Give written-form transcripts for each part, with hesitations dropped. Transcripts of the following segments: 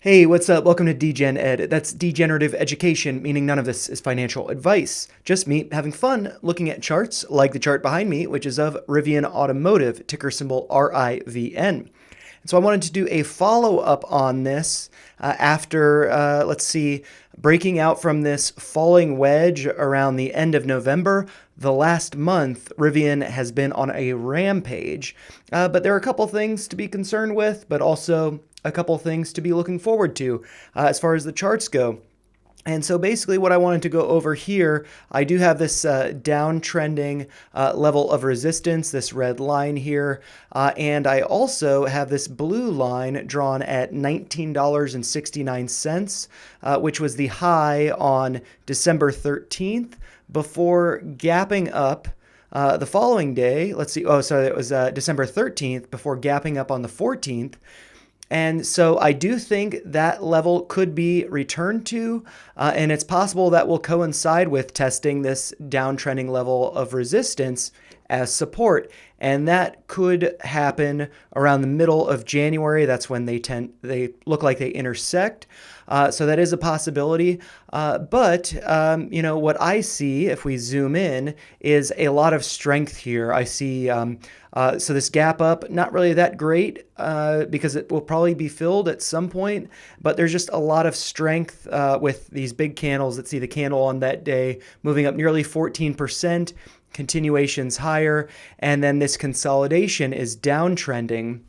Hey, what's up? Welcome to Degen Ed. That's degenerative education, meaning none of this is financial advice. Just me having fun looking at charts like the chart behind me, which is of Rivian Automotive, ticker symbol RIVN. And so I wanted to do a follow-up on this after, breaking out from this falling wedge around the end of November. The last month, Rivian has been on a rampage, but there are a couple things to be concerned with, but also a couple things to be looking forward to as far as the charts go. And so basically what I wanted to go over here, I do have this downtrending level of resistance, this red line here, and I also have this blue line drawn at $19.69, which was the high on December 13th before gapping up the following day. Let's see, it was December 13th before gapping up on the 14th. And so I do think that level could be returned to, and it's possible that will coincide with testing this downtrending level of resistance as support. And that could happen around the middle of January. That's when they look like they intersect. So that is a possibility. But what I see if we zoom in is a lot of strength here. I see, so this gap up, not really that great because it will probably be filled at some point, but there's just a lot of strength with these big candles. Let's see the candle on that day moving up nearly 14%. Continuations higher, and then this consolidation is downtrending,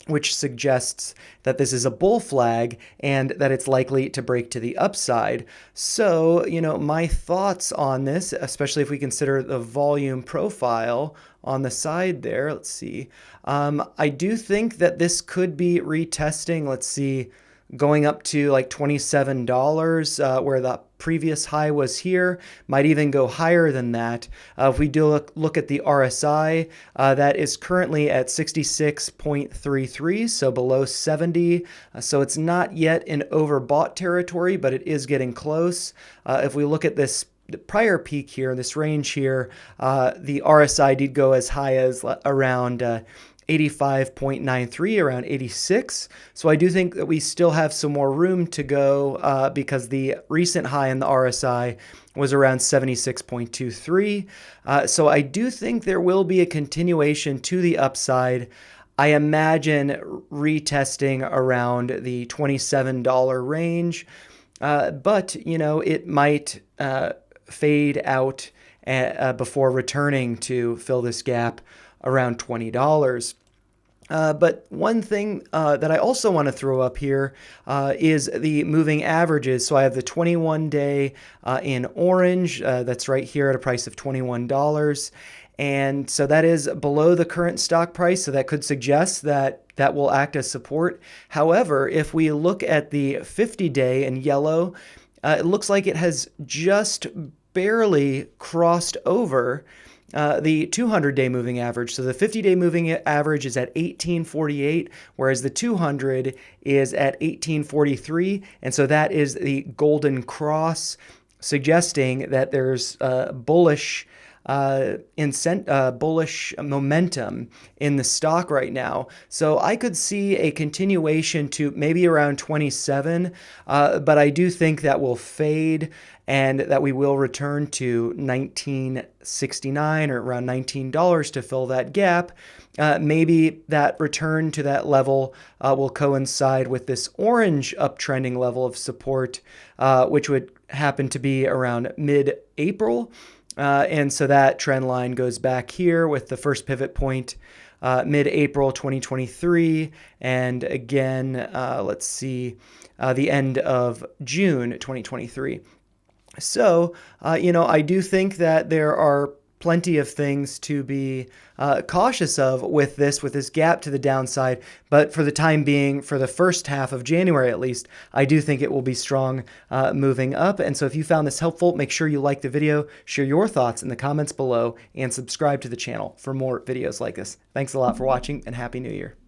which suggests that this is a bull flag and that it's likely to break to the upside. So, my thoughts on this, especially if we consider the volume profile on the side there, let's see. I do think that this could be retesting, let's see, going up to like $27, where the previous high was here, might even go higher than that. If we do look at the RSI, that is currently at 66.33, so below 70. So it's not yet in overbought territory, but it is getting close. If we look at this prior peak here, this range here, the RSI did go as high as around 85.93, around 86. So I do think that we still have some more room to go because the recent high in the RSI was around 76.23. So I do think there will be a continuation to the upside. I imagine retesting around the $27 range, but it might fade out before returning to fill this gap around $20. But one thing that I also want to throw up here is the moving averages. So I have the 21-day in orange. That's right here at a price of $21. And so that is below the current stock price. So that could suggest that that will act as support. However, if we look at the 50-day in yellow, it looks like it has just barely crossed over the 200-day moving average. So the 50-day moving average is at 1848, whereas the 200 is at 1843. And so that is the golden cross, suggesting that there's bullish bullish momentum in the stock right now. So I could see a continuation to maybe around 27, but I do think that will fade and that we will return to $19.69 or around $19 to fill that gap. Maybe that return to that level will coincide with this orange uptrending level of support, which would happen to be around mid-April. And so that trend line goes back here with the first pivot point mid-April 2023, and again, the end of June 2023. So, I do think that there are plenty of things to be cautious of with this gap to the downside. But for the time being, for the first half of January at least, I do think it will be strong moving up. And so if you found this helpful, make sure you like the video, share your thoughts in the comments below, and subscribe to the channel for more videos like this. Thanks a lot for watching, and Happy New Year.